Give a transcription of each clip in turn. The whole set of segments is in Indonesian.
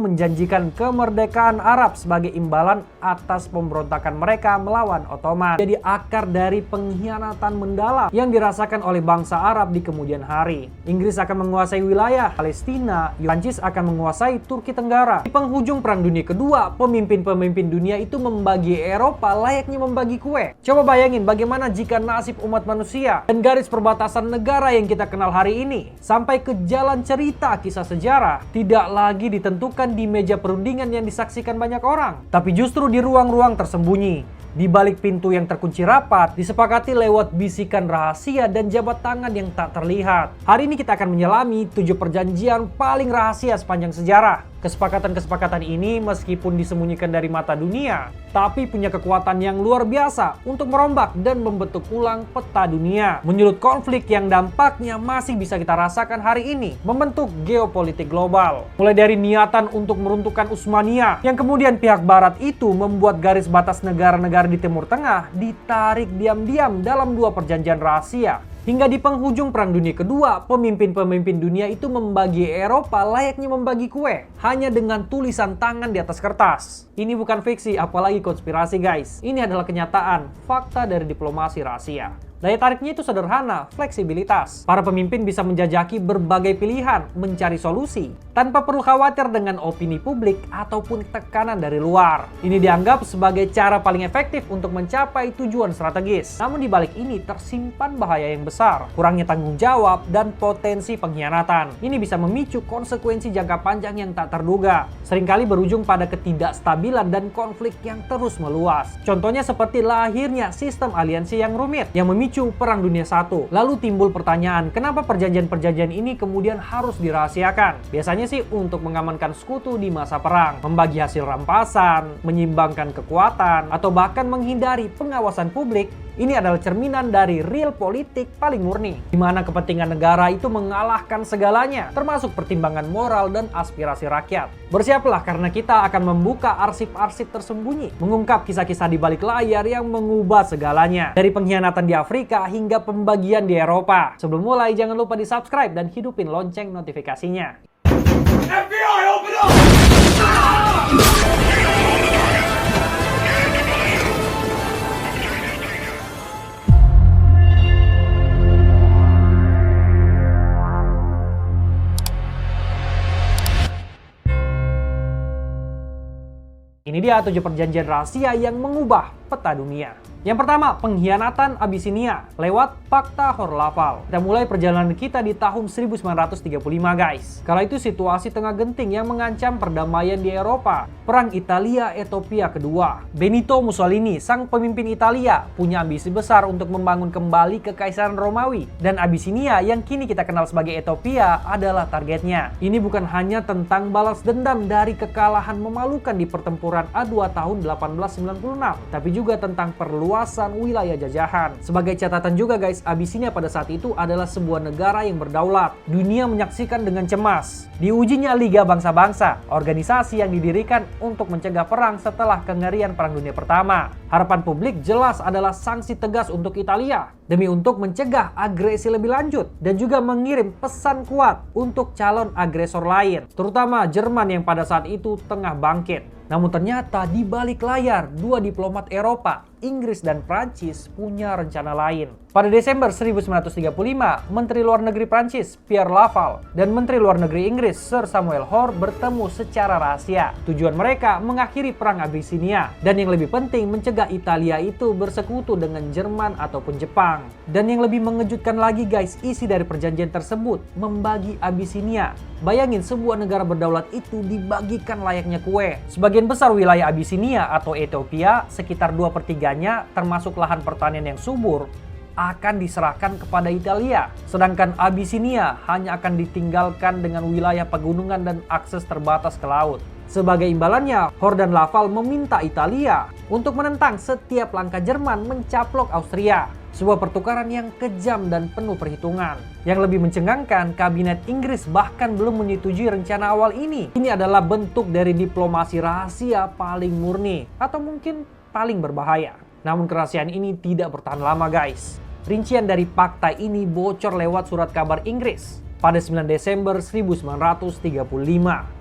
menjanjikan kemerdekaan Arab sebagai imbalan atas pemberontakan mereka melawan Ottoman. Jadi akar dari pengkhianatan mendalam yang dirasakan oleh bangsa Arab di kemudian hari. Inggris akan menguasai wilayah Palestina, Prancis akan menguasai Turki Tenggara. Di penghujung Perang Dunia Kedua, pemimpin-pemimpin dunia itu membagi Eropa layaknya membagi kue. Coba bayangin bagaimana jika nasib umat manusia dan garis perbatasan negara yang kita kenal hari ini sampai ke jalan cerita kisah sejarah tidak lagi ditentukan di meja perundingan yang disaksikan banyak orang, tapi justru di ruang-ruang tersembunyi, di balik pintu yang terkunci rapat, disepakati lewat bisikan rahasia dan jabat tangan yang tak terlihat. Hari ini kita akan menyelami 7 perjanjian paling rahasia sepanjang sejarah. Kesepakatan-kesepakatan ini meskipun disembunyikan dari mata dunia, tapi punya kekuatan yang luar biasa untuk merombak dan membentuk ulang peta dunia. Menyulut konflik yang dampaknya masih bisa kita rasakan hari ini, membentuk geopolitik global. Mulai dari niatan untuk meruntuhkan Utsmaniyah, yang kemudian pihak barat itu membuat garis batas negara-negara di Timur Tengah ditarik diam-diam dalam 2 perjanjian rahasia. Hingga di penghujung Perang Dunia Kedua, pemimpin-pemimpin dunia itu membagi Eropa layaknya membagi kue, hanya dengan tulisan tangan di atas kertas. Ini bukan fiksi, apalagi konspirasi guys. Ini adalah kenyataan, fakta dari diplomasi rahasia. Daya tariknya itu sederhana, fleksibilitas. Para pemimpin bisa menjajaki berbagai pilihan, mencari solusi, tanpa perlu khawatir dengan opini publik ataupun tekanan dari luar. Ini dianggap sebagai cara paling efektif untuk mencapai tujuan strategis. Namun di balik ini tersimpan bahaya yang besar, kurangnya tanggung jawab, dan potensi pengkhianatan. Ini bisa memicu konsekuensi jangka panjang yang tak terduga, seringkali berujung pada ketidakstabilan dan konflik yang terus meluas. Contohnya seperti lahirnya sistem aliansi yang rumit, yang memicu Perang Dunia I. Lalu timbul pertanyaan, kenapa perjanjian-perjanjian ini kemudian harus dirahasiakan? Biasanya sih untuk mengamankan sekutu di masa perang, membagi hasil rampasan, menyimbangkan kekuatan, atau bahkan menghindari pengawasan publik. Ini adalah cerminan dari real politik paling murni, di mana kepentingan negara itu mengalahkan segalanya, termasuk pertimbangan moral dan aspirasi rakyat. Bersiaplah karena kita akan membuka arsip-arsip tersembunyi, mengungkap kisah-kisah di balik layar yang mengubah segalanya, dari pengkhianatan di Afrika hingga pembagian di Eropa. Sebelum mulai, jangan lupa di-subscribe dan hidupin lonceng notifikasinya. FBI, open up! Ini dia 7 perjanjian rahasia yang mengubah peta dunia. Yang pertama, pengkhianatan Abyssinia lewat Fakta Hor-Laval. Kita mulai perjalanan kita di tahun 1935 guys. Kala itu situasi tengah genting yang mengancam perdamaian di Eropa. Perang Italia-Ethiopia kedua. Benito Mussolini, sang pemimpin Italia, punya ambisi besar untuk membangun kembali Kekaisaran Romawi. Dan Abyssinia yang kini kita kenal sebagai Ethiopia adalah targetnya. Ini bukan hanya tentang balas dendam dari kekalahan memalukan di pertempuran A2 tahun 1896, tapi juga tentang perluasan wilayah jajahan. Sebagai catatan juga guys, Abyssinia pada saat itu adalah sebuah negara yang berdaulat. Dunia menyaksikan dengan cemas. Diujinya Liga Bangsa-Bangsa, organisasi yang didirikan untuk mencegah perang setelah kengerian Perang Dunia Pertama. Harapan publik jelas adalah sanksi tegas untuk Italia, demi untuk mencegah agresi lebih lanjut, dan juga mengirim pesan kuat untuk calon agresor lain, terutama Jerman yang pada saat itu tengah bangkit. Namun ternyata di balik layar, 2 diplomat Eropa, Inggris dan Prancis punya rencana lain. Pada Desember 1935, Menteri Luar Negeri Prancis, Pierre Laval, dan Menteri Luar Negeri Inggris, Sir Samuel Hoare, bertemu secara rahasia. Tujuan mereka mengakhiri Perang Abyssinia, dan yang lebih penting mencegah Italia itu bersekutu dengan Jerman ataupun Jepang. Dan yang lebih mengejutkan lagi guys, isi dari perjanjian tersebut membagi Abyssinia. Bayangin sebuah negara berdaulat itu dibagikan layaknya kue. Sebagian besar wilayah Abyssinia atau Ethiopia, sekitar 2/3-nya termasuk lahan pertanian yang subur, akan diserahkan kepada Italia. Sedangkan Abyssinia hanya akan ditinggalkan dengan wilayah pegunungan dan akses terbatas ke laut. Sebagai imbalannya, Hoare dan Laval meminta Italia untuk menentang setiap langkah Jerman mencaplok Austria. Sebuah pertukaran yang kejam dan penuh perhitungan. Yang lebih mencengangkan, kabinet Inggris bahkan belum menyetujui rencana awal ini. Ini adalah bentuk dari diplomasi rahasia paling murni, atau mungkin paling berbahaya. Namun kerahasiaan ini tidak bertahan lama guys. Rincian dari fakta ini bocor lewat surat kabar Inggris. pada 9 Desember 1935.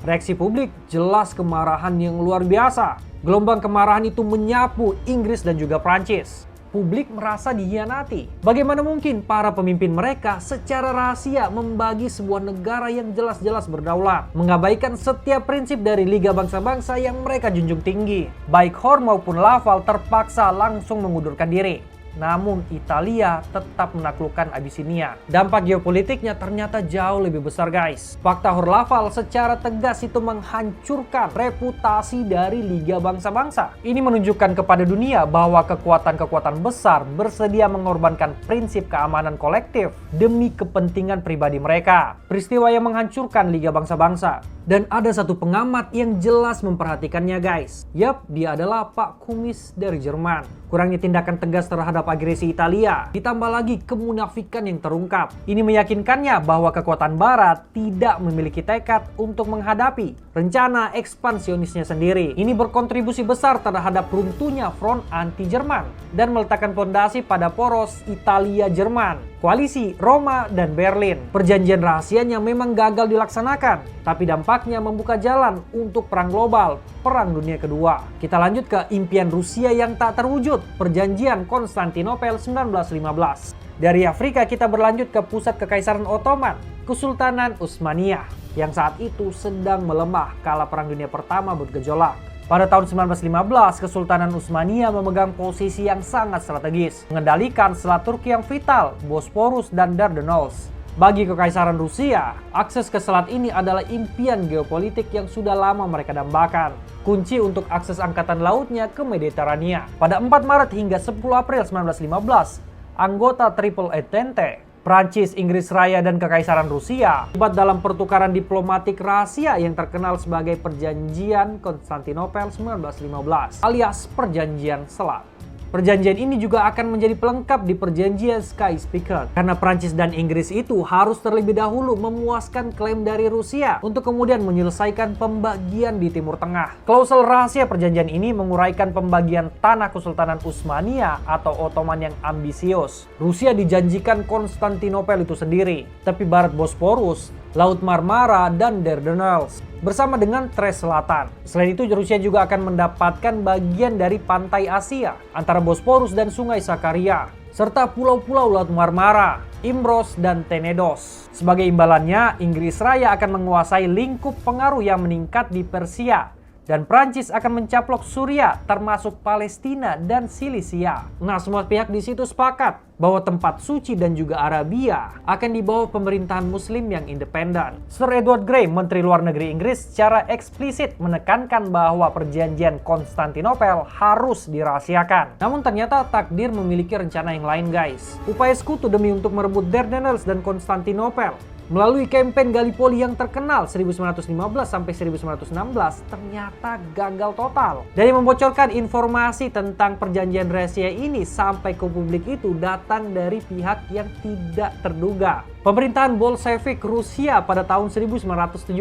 Reaksi publik jelas kemarahan yang luar biasa. Gelombang kemarahan itu menyapu Inggris dan juga Prancis. Publik merasa dikhianati. Bagaimana mungkin para pemimpin mereka secara rahasia membagi sebuah negara yang jelas-jelas berdaulat, mengabaikan setiap prinsip dari Liga Bangsa-Bangsa yang mereka junjung tinggi. Baik Hoare maupun Laval terpaksa langsung mengundurkan diri. Namun Italia tetap menaklukkan Abyssinia. Dampak geopolitiknya ternyata jauh lebih besar guys. Fakta Hoare-Laval secara tegas itu menghancurkan reputasi dari Liga Bangsa-Bangsa. Ini menunjukkan kepada dunia bahwa kekuatan-kekuatan besar bersedia mengorbankan prinsip keamanan kolektif demi kepentingan pribadi mereka. Peristiwa yang menghancurkan Liga Bangsa-Bangsa. Dan ada satu pengamat yang jelas memperhatikannya guys. Yap, dia adalah Pak Kumis dari Jerman. Kurangnya tindakan tegas terhadap agresi Italia, ditambah lagi kemunafikan yang terungkap. Ini meyakinkannya bahwa kekuatan Barat tidak memiliki tekad untuk menghadapi rencana ekspansionisnya sendiri. Ini berkontribusi besar terhadap runtuhnya front anti-Jerman dan meletakkan fondasi pada poros Italia-Jerman, koalisi Roma dan Berlin. Perjanjian rahasianya memang gagal dilaksanakan, tapi dampaknya membuka jalan untuk perang global, Perang Dunia Kedua. Kita lanjut ke impian Rusia yang tak terwujud, Perjanjian Konstantinopel 1915. Dari Afrika kita berlanjut ke pusat Kekaisaran Ottoman, Kesultanan Utsmaniyah, yang saat itu sedang melemah kala Perang Dunia Pertama bergejolak. Pada tahun 1915, Kesultanan Utsmaniyah memegang posisi yang sangat strategis, mengendalikan selat Turki yang vital, Bosporus dan Dardanelles. Bagi Kekaisaran Rusia, akses ke selat ini adalah impian geopolitik yang sudah lama mereka dambakan. Kunci untuk akses angkatan lautnya ke Mediterania. Pada 4 Maret hingga 10 April 1915, anggota Triple Entente, Prancis, Inggris Raya, dan Kekaisaran Rusia terlibat dalam pertukaran diplomatik rahasia yang terkenal sebagai Perjanjian Konstantinopel 1915 alias Perjanjian Selat. Perjanjian ini juga akan menjadi pelengkap di Perjanjian Sykes-Picot karena Prancis dan Inggris itu harus terlebih dahulu memuaskan klaim dari Rusia untuk kemudian menyelesaikan pembagian di Timur Tengah. Klausul rahasia perjanjian ini menguraikan pembagian tanah Kesultanan Utsmaniyah atau Ottoman yang ambisius. Rusia dijanjikan Konstantinopel itu sendiri, tapi barat Bosporus, Laut Marmara, dan Dardanelles bersama dengan Thrace Selatan. Selain itu, Rusia juga akan mendapatkan bagian dari pantai Asia antara Bosporus dan Sungai Sakarya, serta pulau-pulau Laut Marmara, Imbros, dan Tenedos. Sebagai imbalannya, Inggris Raya akan menguasai lingkup pengaruh yang meningkat di Persia, dan Prancis akan mencaplok Suriah termasuk Palestina dan Silisia. Nah, semua pihak di situ sepakat bahwa tempat suci dan juga Arabia akan di bawah pemerintahan Muslim yang independen. Sir Edward Grey, Menteri Luar Negeri Inggris, secara eksplisit menekankan bahwa perjanjian Konstantinopel harus dirahasiakan. Namun ternyata takdir memiliki rencana yang lain guys. Upaya sekutu demi untuk merebut Dardanelles dan Konstantinopel melalui kampanye Gallipoli yang terkenal 1915 sampai 1916 ternyata gagal total. Dari membocorkan informasi tentang perjanjian rahasia ini sampai ke publik itu datang dari pihak yang tidak terduga. Pemerintahan Bolshevik Rusia pada tahun 1917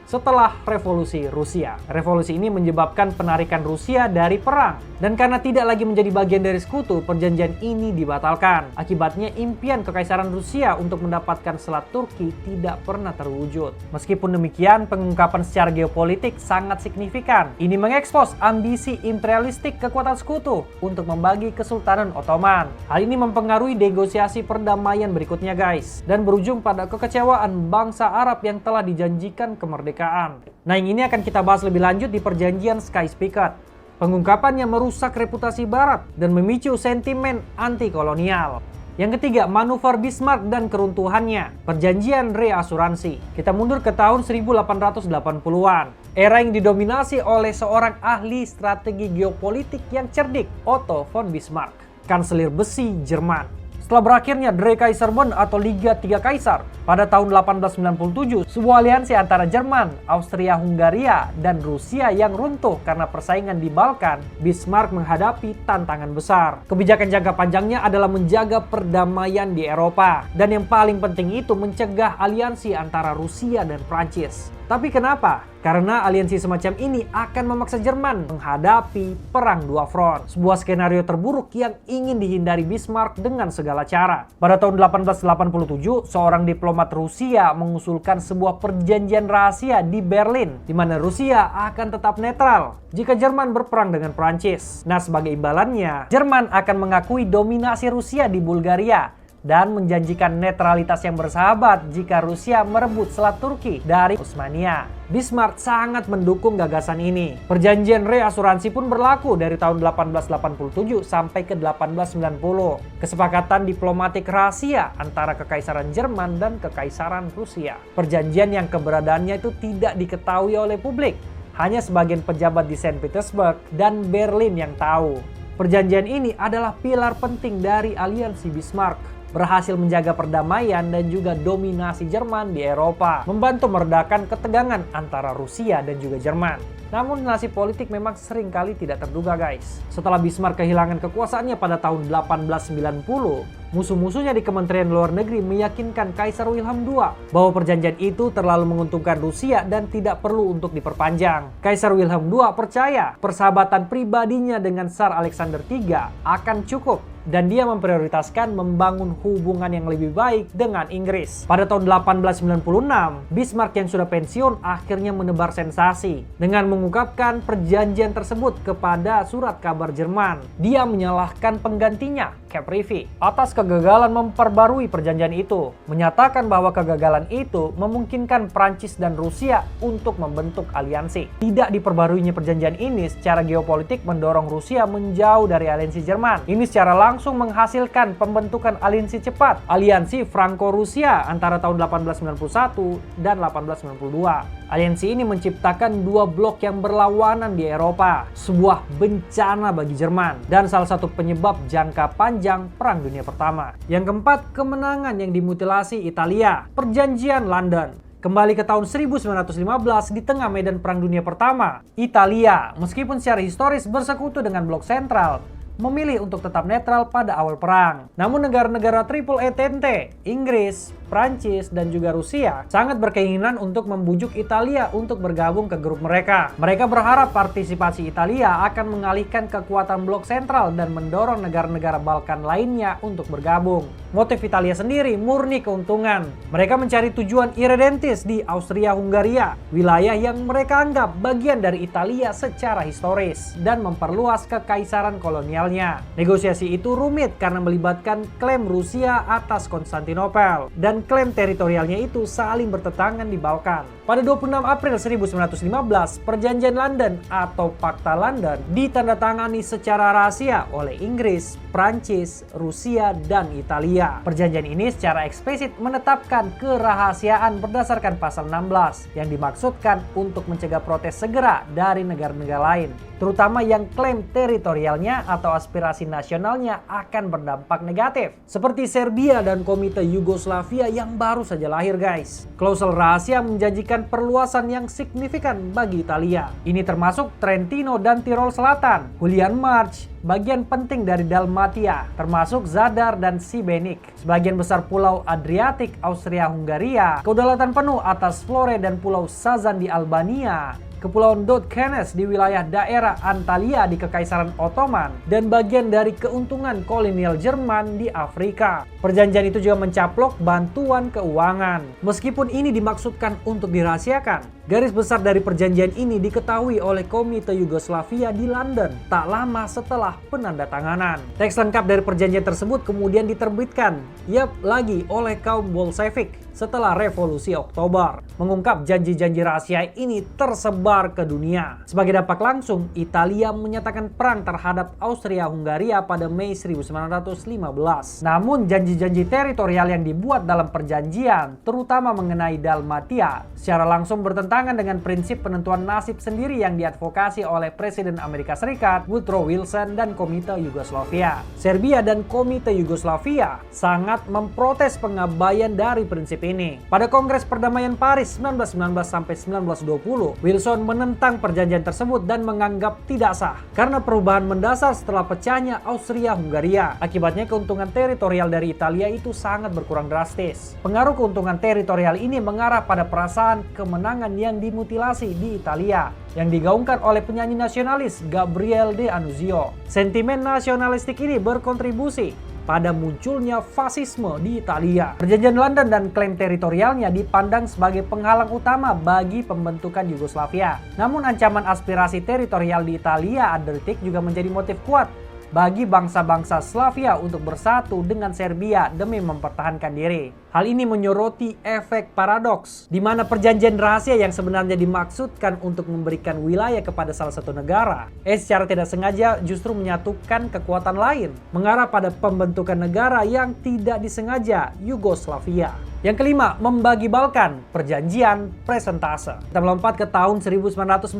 setelah Revolusi Rusia. Revolusi ini menyebabkan penarikan Rusia dari perang. Dan karena tidak lagi menjadi bagian dari sekutu, perjanjian ini dibatalkan. Akibatnya impian Kekaisaran Rusia untuk mendapatkan selat Turki tidak pernah terwujud. Meskipun demikian, pengungkapan secara geopolitik sangat signifikan. Ini mengekspos ambisi imperialistik kekuatan sekutu untuk membagi Kesultanan Ottoman. Hal ini mempengaruhi negosiasi perdamaian berikutnya guys, dan berujung pada kekecewaan bangsa Arab yang telah dijanjikan kemerdekaan. Nah, yang ini akan kita bahas lebih lanjut di Perjanjian Sykes-Picot. Pengungkapannya merusak reputasi Barat dan memicu sentimen anti-kolonial. Yang ketiga, manuver Bismarck dan keruntuhannya. Perjanjian reasuransi. Kita mundur ke tahun 1880-an. Era yang didominasi oleh seorang ahli strategi geopolitik yang cerdik, Otto von Bismarck, kanselir besi Jerman. Setelah berakhirnya Dreikaiserbund atau Liga Tiga Kaisar pada tahun 1897, sebuah aliansi antara Jerman, Austria-Hungaria, dan Rusia yang runtuh karena persaingan di Balkan, Bismarck menghadapi tantangan besar. Kebijakan jangka panjangnya adalah menjaga perdamaian di Eropa, dan yang paling penting itu mencegah aliansi antara Rusia dan Prancis. Tapi kenapa Karena aliansi semacam ini akan memaksa Jerman menghadapi perang dua front. Sebuah skenario terburuk yang ingin dihindari Bismarck dengan segala cara. Pada tahun 1887, seorang diplomat Rusia mengusulkan sebuah perjanjian rahasia di Berlin, di mana Rusia akan tetap netral jika Jerman berperang dengan Prancis. Nah, sebagai imbalannya, Jerman akan mengakui dominasi Rusia di Bulgaria dan menjanjikan netralitas yang bersahabat jika Rusia merebut Selat Turki dari Utsmania. Bismarck sangat mendukung gagasan ini. Perjanjian reasuransi pun berlaku dari tahun 1887 sampai ke 1890. Kesepakatan diplomatik rahasia antara Kekaisaran Jerman dan Kekaisaran Rusia. Perjanjian yang keberadaannya itu tidak diketahui oleh publik. Hanya sebagian pejabat di Saint Petersburg dan Berlin yang tahu. Perjanjian ini adalah pilar penting dari aliansi Bismarck. Berhasil menjaga perdamaian dan juga dominasi Jerman di Eropa, membantu meredakan ketegangan antara Rusia dan juga Jerman. Namun nasib politik memang seringkali tidak terduga guys. Setelah Bismarck kehilangan kekuasaannya pada tahun 1890, musuh-musuhnya di Kementerian Luar Negeri meyakinkan Kaisar Wilhelm II bahwa perjanjian itu terlalu menguntungkan Rusia dan tidak perlu untuk diperpanjang. Kaisar Wilhelm II percaya persahabatan pribadinya dengan Tsar Alexander III akan cukup dan dia memprioritaskan membangun hubungan yang lebih baik dengan Inggris. Pada tahun 1896, Bismarck yang sudah pensiun akhirnya menebar sensasi dengan mengungkapkan perjanjian tersebut kepada surat kabar Jerman. Dia menyalahkan penggantinya, Caprivi, atas kegagalan memperbarui perjanjian itu, menyatakan bahwa kegagalan itu memungkinkan Prancis dan Rusia untuk membentuk aliansi. Tidak diperbaruinya perjanjian ini secara geopolitik mendorong Rusia menjauh dari aliansi Jerman. Ini secara langsung menghasilkan pembentukan aliansi cepat, aliansi Franco-Rusia antara tahun 1891 dan 1892. Aliansi ini menciptakan dua blok yang berlawanan di Eropa, sebuah bencana bagi Jerman, dan salah satu penyebab jangka panjang Perang Dunia Pertama. Yang keempat, kemenangan yang dimutilasi Italia, Perjanjian London. Kembali ke tahun 1915 di tengah medan Perang Dunia Pertama, Italia, meskipun secara historis bersekutu dengan blok sentral, memilih untuk tetap netral pada awal perang. Namun negara-negara Triple Entente, Inggris, Prancis, dan juga Rusia sangat berkeinginan untuk membujuk Italia untuk bergabung ke grup mereka. Mereka berharap partisipasi Italia akan mengalihkan kekuatan blok sentral dan mendorong negara-negara Balkan lainnya untuk bergabung. Motif Italia sendiri murni keuntungan. Mereka mencari tujuan irredentis di Austria-Hungaria, wilayah yang mereka anggap bagian dari Italia secara historis, dan memperluas kekaisaran kolonial. Negosiasi itu rumit karena melibatkan klaim Rusia atas Konstantinopel dan klaim teritorialnya itu saling bertentangan di Balkan. Pada 26 April 1915, Perjanjian London atau Pakta London ditandatangani secara rahasia oleh Inggris, Prancis, Rusia, dan Italia. Perjanjian ini secara eksplisit menetapkan kerahasiaan berdasarkan pasal 16 yang dimaksudkan untuk mencegah protes segera dari negara-negara lain, terutama yang klaim teritorialnya atau aspirasi nasionalnya akan berdampak negatif, seperti Serbia dan Komite Yugoslavia yang baru saja lahir guys. Klausel rahasia menjanjikan perluasan yang signifikan bagi Italia. Ini termasuk Trentino dan Tirol Selatan, Julian March, bagian penting dari Dalmatia, termasuk Zadar dan Šibenik, sebagian besar pulau Adriatik Austria-Hungaria, kedaulatan penuh atas Flore dan Pulau Sazan di Albania, Kepulauan Dodkenes di wilayah daerah Antalya di Kekaisaran Ottoman, dan bagian dari keuntungan kolonial Jerman di Afrika. Perjanjian itu juga mencaplok bantuan keuangan. Meskipun ini dimaksudkan untuk dirahasiakan, garis besar dari perjanjian ini diketahui oleh Komite Yugoslavia di London tak lama setelah penandatanganan. Teks lengkap dari perjanjian tersebut kemudian diterbitkan, lagi oleh kaum Bolshevik setelah Revolusi Oktober, mengungkap janji-janji rahasia ini tersebar ke dunia. Sebagai dampak langsung, Italia menyatakan perang terhadap Austria-Hungaria pada Mei 1915. Namun janji-janji teritorial yang dibuat dalam perjanjian, terutama mengenai Dalmatia, secara langsung bertentangan dengan prinsip penentuan nasib sendiri yang diadvokasi oleh Presiden Amerika Serikat Woodrow Wilson dan Komite Yugoslavia. Serbia dan Komite Yugoslavia sangat memprotes pengabaian dari prinsip ini. Pada Kongres Perdamaian Paris 1919 sampai 1920, Wilson menentang perjanjian tersebut dan menganggap tidak sah karena perubahan mendasar setelah pecahnya Austria-Hungaria. Akibatnya keuntungan teritorial dari Italia itu sangat berkurang drastis. Pengaruh keuntungan teritorial ini mengarah pada perasaan kemenangan yang dimutilasi di Italia yang digaungkan oleh penyanyi nasionalis Gabriele D'Annunzio. Sentimen nasionalistik ini berkontribusi pada munculnya fasisme di Italia. Perjanjian London dan klaim teritorialnya dipandang sebagai penghalang utama bagi pembentukan Yugoslavia. Namun ancaman aspirasi teritorial di Italia Adriatik juga menjadi motif kuat bagi bangsa-bangsa Slavia untuk bersatu dengan Serbia demi mempertahankan diri. Hal ini menyoroti efek paradoks, di mana perjanjian rahasia yang sebenarnya dimaksudkan untuk memberikan wilayah kepada salah satu negara, secara tidak sengaja justru menyatukan kekuatan lain, mengarah pada pembentukan negara yang tidak disengaja, Yugoslavia. Yang kelima, membagi Balkan, perjanjian presentase. Kita melompat ke tahun 1944,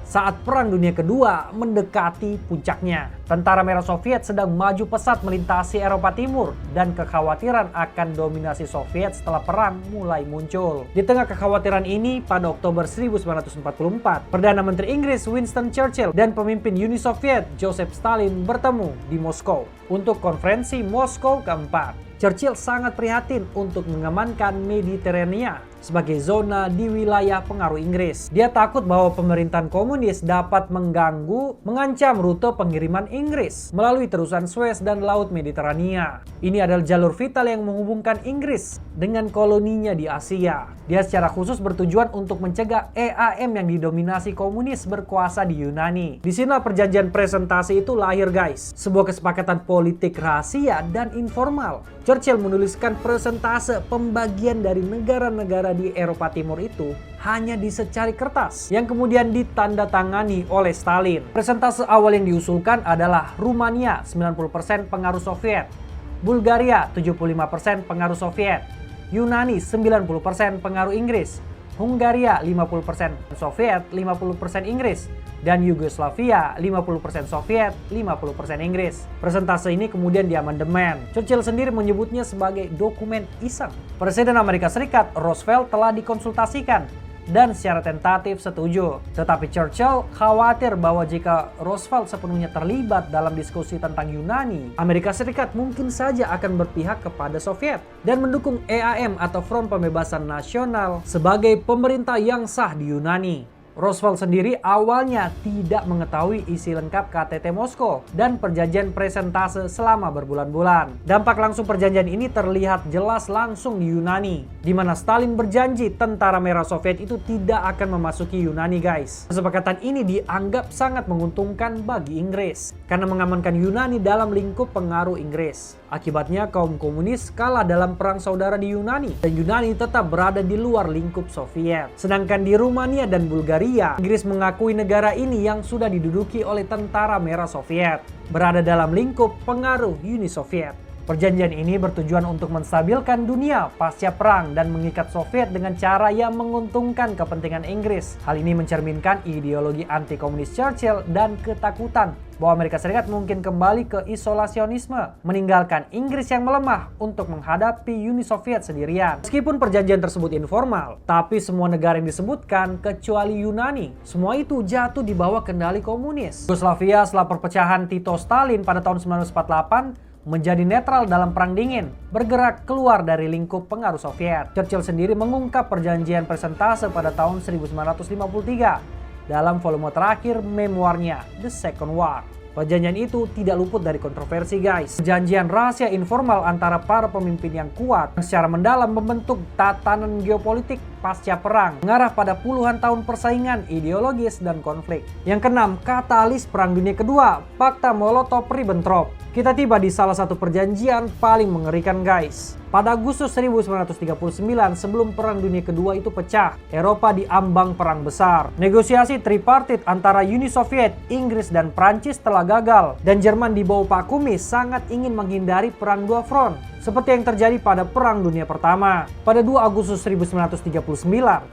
saat Perang Dunia Kedua mendekati puncaknya. Tentara Merah Soviet sedang maju pesat melintasi Eropa Timur, dan kekhawatiran akan dominasi Soviet setelah perang mulai muncul. Di tengah kekhawatiran ini, pada Oktober 1944, Perdana Menteri Inggris Winston Churchill dan pemimpin Uni Soviet Joseph Stalin bertemu di Moskow untuk konferensi Moskow keempat. Churchill sangat prihatin untuk mengamankan Mediterania sebagai zona di wilayah pengaruh Inggris. Dia takut bahwa pemerintahan komunis dapat mengancam rute pengiriman Inggris melalui terusan Suez dan Laut Mediterania. Ini adalah jalur vital yang menghubungkan Inggris dengan koloninya di Asia. Dia secara khusus bertujuan untuk mencegah EAM yang didominasi komunis berkuasa di Yunani. Di sini perjanjian presentasi itu lahir, guys. Sebuah kesepakatan politik rahasia dan informal. Churchill menuliskan presentase pembagian dari negara-negara di Eropa Timur itu hanya di secari kertas yang kemudian ditandatangani oleh Stalin. Presentase awal yang diusulkan adalah Rumania 90% pengaruh Soviet, Bulgaria 75% pengaruh Soviet, Yunani 90% pengaruh Inggris, Hungaria 50% Soviet, 50% Inggris, dan Yugoslavia 50% Soviet, 50% Inggris. Presentase ini kemudian diamandemen. Churchill sendiri menyebutnya sebagai dokumen iseng. Presiden Amerika Serikat Roosevelt telah dikonsultasikan dan secara tentatif setuju. Tetapi Churchill khawatir bahwa jika Roosevelt sepenuhnya terlibat dalam diskusi tentang Yunani, Amerika Serikat mungkin saja akan berpihak kepada Soviet dan mendukung EAM atau Front Pembebasan Nasional sebagai pemerintah yang sah di Yunani. Roosevelt sendiri awalnya tidak mengetahui isi lengkap KTT Moskow dan perjanjian presentase selama berbulan-bulan. Dampak langsung perjanjian ini terlihat jelas langsung di Yunani, di mana Stalin berjanji tentara Merah Soviet itu tidak akan memasuki Yunani, guys. Kesepakatan ini dianggap sangat menguntungkan bagi Inggris karena mengamankan Yunani dalam lingkup pengaruh Inggris. Akibatnya kaum komunis kalah dalam perang saudara di Yunani dan Yunani tetap berada di luar lingkup Soviet. Sedangkan di Rumania dan Bulgaria, Inggris mengakui negara ini yang sudah diduduki oleh tentara Merah Soviet, berada dalam lingkup pengaruh Uni Soviet. Perjanjian ini bertujuan untuk menstabilkan dunia pasca perang dan mengikat Soviet dengan cara yang menguntungkan kepentingan Inggris. Hal ini mencerminkan ideologi anti-komunis Churchill dan ketakutan bahwa Amerika Serikat mungkin kembali ke isolasionisme, meninggalkan Inggris yang melemah untuk menghadapi Uni Soviet sendirian. Meskipun perjanjian tersebut informal, tapi semua negara yang disebutkan kecuali Yunani, semua itu jatuh di bawah kendali komunis. Yugoslavia setelah perpecahan Tito-Stalin pada tahun 1948 menjadi netral dalam Perang Dingin, bergerak keluar dari lingkup pengaruh Soviet. Churchill sendiri mengungkap perjanjian presentase pada tahun 1953 dalam volume terakhir memoarnya The Second War. Perjanjian itu tidak luput dari kontroversi, guys. Perjanjian rahasia informal antara para pemimpin yang kuat yang secara mendalam membentuk tatanan geopolitik pasca perang, mengarah pada puluhan tahun persaingan ideologis dan konflik. Yang keenam, katalis Perang Dunia Kedua, Fakta Molotov-Ribbentrop. Kita tiba di salah satu perjanjian paling mengerikan, guys. Pada Agustus 1939, sebelum Perang Dunia Kedua itu pecah, Eropa diambang perang besar. Negosiasi tripartit antara Uni Soviet, Inggris, dan Prancis telah gagal, dan Jerman di bawah Pak Kumis sangat ingin menghindari perang dua front, seperti yang terjadi pada Perang Dunia Pertama. Pada 2 Agustus 1939,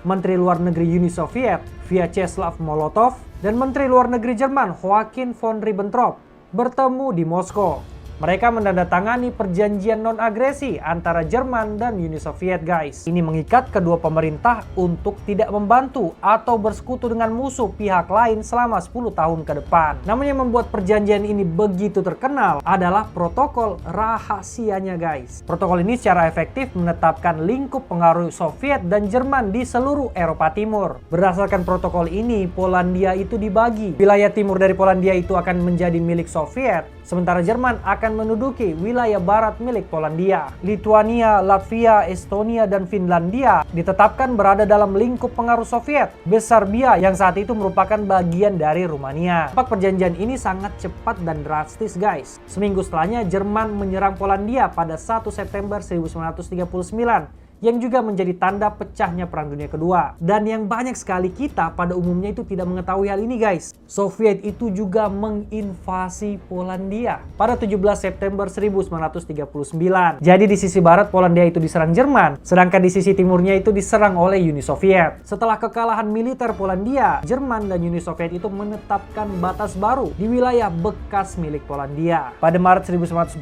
Menteri Luar Negeri Uni Soviet, Vyacheslav Molotov, dan Menteri Luar Negeri Jerman, Joachim von Ribbentrop, bertemu di Moskow. Mereka menandatangani perjanjian non-agresi antara Jerman dan Uni Soviet, guys. Ini mengikat kedua pemerintah untuk tidak membantu atau bersekutu dengan musuh pihak lain selama 10 tahun ke depan. Namun yang membuat perjanjian ini begitu terkenal adalah protokol rahasianya, guys. Protokol ini secara efektif menetapkan lingkup pengaruh Soviet dan Jerman di seluruh Eropa Timur. Berdasarkan protokol ini, Polandia itu dibagi. Wilayah timur dari Polandia itu akan menjadi milik Soviet, sementara Jerman akan menduduki wilayah barat milik Polandia. Lituania, Latvia, Estonia, dan Finlandia ditetapkan berada dalam lingkup pengaruh Soviet. Serbia yang saat itu merupakan bagian dari Rumania. Perjanjian ini sangat cepat dan drastis, guys. Seminggu setelahnya Jerman menyerang Polandia pada 1 September 1939. Yang juga menjadi tanda pecahnya Perang Dunia Kedua. Dan yang banyak sekali kita pada umumnya itu tidak mengetahui hal ini, guys. Soviet itu juga menginvasi Polandia pada 17 September 1939. Jadi di sisi barat Polandia itu diserang Jerman, sedangkan di sisi timurnya itu diserang oleh Uni Soviet. Setelah kekalahan militer Polandia, Jerman dan Uni Soviet itu menetapkan batas baru di wilayah bekas milik Polandia. Pada Maret 1940,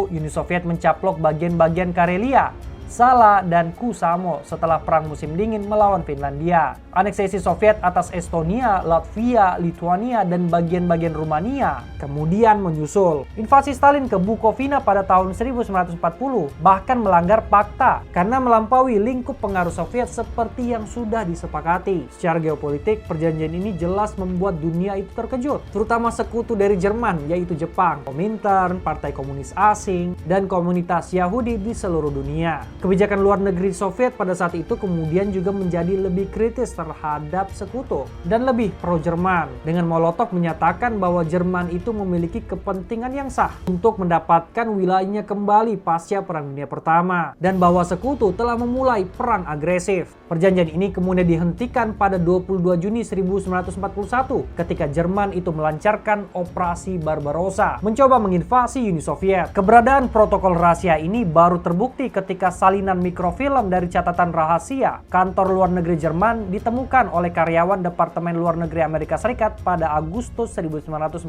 Uni Soviet mencaplok bagian-bagian Karelia, Sala, dan Kusamo setelah Perang Musim Dingin melawan Finlandia. Aneksasi Soviet atas Estonia, Latvia, Lituania, dan bagian-bagian Rumania kemudian menyusul. Invasi Stalin ke Bukovina pada tahun 1940 bahkan melanggar fakta karena melampaui lingkup pengaruh Soviet seperti yang sudah disepakati. Secara geopolitik, perjanjian ini jelas membuat dunia itu terkejut, terutama sekutu dari Jerman yaitu Jepang, Komintern, Partai Komunis Asing, dan komunitas Yahudi di seluruh dunia. Kebijakan luar negeri Soviet pada saat itu kemudian juga menjadi lebih kritis terhadap sekutu dan lebih pro-Jerman, dengan Molotov menyatakan bahwa Jerman itu memiliki kepentingan yang sah untuk mendapatkan wilayahnya kembali pasca Perang Dunia Pertama, dan bahwa sekutu telah memulai perang agresif. Perjanjian ini kemudian dihentikan pada 22 Juni 1941 ketika Jerman itu melancarkan Operasi Barbarossa, mencoba menginvasi Uni Soviet. Keberadaan protokol rahasia ini baru terbukti ketika salinan mikrofilm dari catatan rahasia kantor luar negeri Jerman ditemukan oleh karyawan Departemen Luar Negeri Amerika Serikat pada Agustus 1945.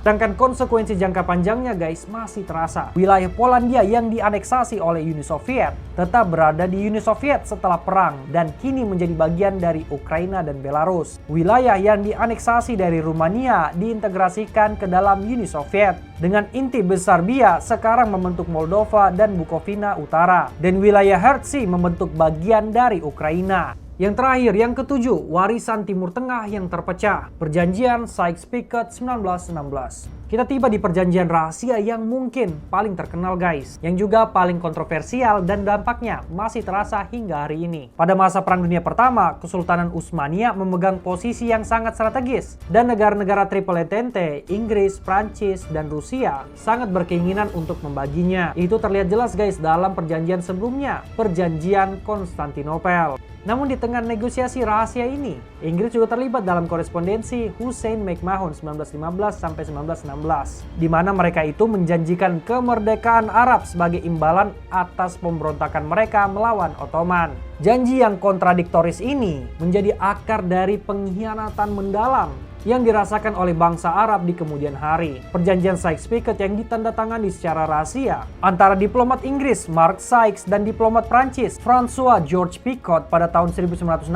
Sedangkan konsekuensi jangka panjangnya, guys, masih terasa. Wilayah Polandia yang dianeksasi oleh Uni Soviet tetap berada di Uni Soviet setelah perang dan kini menjadi bagian dari Ukraina dan Belarus. Wilayah yang dianeksasi dari Rumania diintegrasikan ke dalam Uni Soviet dengan inti Serbia sekarang membentuk Moldova dan Bukovina Utara, dan wilayah Hertsy membentuk bagian dari Ukraina. Yang terakhir, yang ketujuh, warisan Timur Tengah yang terpecah. Perjanjian Sykes-Picot 1916. Kita tiba di perjanjian rahasia yang mungkin paling terkenal, guys, yang juga paling kontroversial dan dampaknya masih terasa hingga hari ini. Pada masa Perang Dunia Pertama, Kesultanan Utsmania memegang posisi yang sangat strategis, dan negara-negara Triple Entente, Inggris, Prancis, dan Rusia sangat berkeinginan untuk membaginya. Itu terlihat jelas, guys, dalam perjanjian sebelumnya, Perjanjian Konstantinopel. Namun di tengah negosiasi rahasia ini, Inggris juga terlibat dalam korespondensi Hussein-McMahon 1915-1916, di mana mereka itu menjanjikan kemerdekaan Arab sebagai imbalan atas pemberontakan mereka melawan Ottoman. Janji yang kontradiktoris ini menjadi akar dari pengkhianatan mendalam yang dirasakan oleh bangsa Arab di kemudian hari. Perjanjian Sykes-Picot yang ditandatangani secara rahasia antara diplomat Inggris Mark Sykes dan diplomat Prancis François Georges Picot pada tahun 1916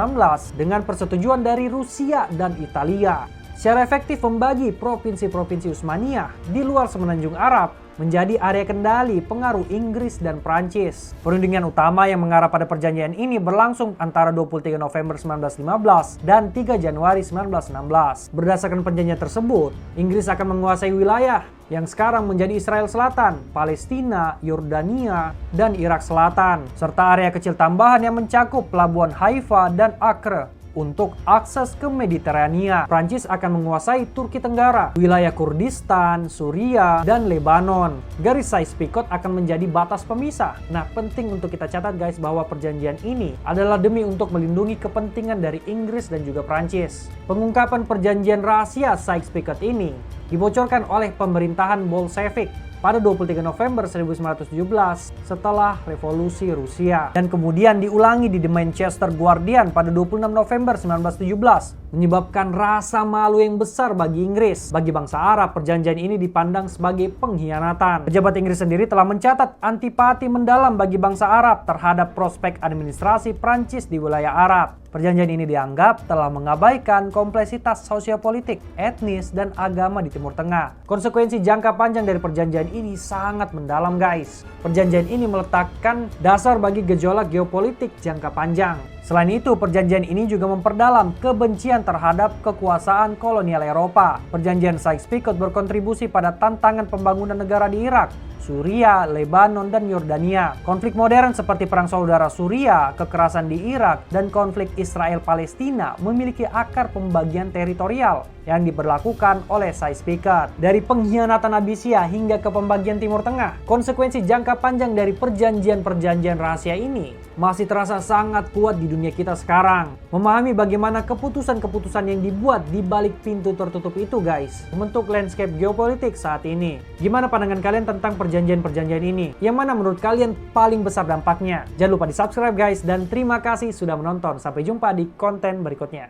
dengan persetujuan dari Rusia dan Italia secara efektif membagi provinsi-provinsi Utsmania di luar semenanjung Arab menjadi area kendali pengaruh Inggris dan Prancis. Perundingan utama yang mengarah pada perjanjian ini berlangsung antara 23 November 1915 dan 3 Januari 1916. Berdasarkan perjanjian tersebut, Inggris akan menguasai wilayah yang sekarang menjadi Israel Selatan, Palestina, Yordania, dan Irak Selatan, serta area kecil tambahan yang mencakup pelabuhan Haifa dan Acre. Untuk akses ke Mediterania, Prancis akan menguasai Turki Tenggara, wilayah Kurdistan, Suriah, dan Lebanon. Garis Sykes-Picot akan menjadi batas pemisah. Nah, penting untuk kita catat, guys, bahwa perjanjian ini adalah demi untuk melindungi kepentingan dari Inggris dan juga Prancis. Pengungkapan perjanjian rahasia Sykes-Picot ini dibocorkan oleh pemerintahan Bolshevik pada 23 November 1917 setelah revolusi Rusia. Dan kemudian diulangi di The Manchester Guardian pada 26 November 1917, menyebabkan rasa malu yang besar bagi Inggris. Bagi bangsa Arab, perjanjian ini dipandang sebagai pengkhianatan. Pejabat Inggris sendiri telah mencatat antipati mendalam bagi bangsa Arab terhadap prospek administrasi Prancis di wilayah Arab. Perjanjian ini dianggap telah mengabaikan kompleksitas sosiopolitik, etnis, dan agama di Timur Tengah. Konsekuensi jangka panjang dari perjanjian ini sangat mendalam, guys. Perjanjian ini meletakkan dasar bagi gejolak geopolitik jangka panjang. Selain itu, perjanjian ini juga memperdalam kebencian terhadap kekuasaan kolonial Eropa. Perjanjian Sykes-Picot berkontribusi pada tantangan pembangunan negara di Irak, Suriah, Lebanon, dan Yordania. Konflik modern seperti Perang Saudara Suriah, kekerasan di Irak, dan konflik Israel-Palestina memiliki akar pembagian teritorial yang diberlakukan oleh Sykes-Picot. Dari pengkhianatan Abysia hingga ke pembagian Timur Tengah, konsekuensi jangka panjang dari perjanjian-perjanjian rahasia ini masih terasa sangat kuat di dunia kita sekarang. Memahami bagaimana keputusan-keputusan yang dibuat di balik pintu tertutup itu, guys, membentuk landscape geopolitik saat ini. Gimana pandangan kalian tentang perjanjian-perjanjian ini? Yang mana menurut kalian paling besar dampaknya? Jangan lupa di subscribe, guys, dan terima kasih sudah menonton. Sampai jumpa di konten berikutnya.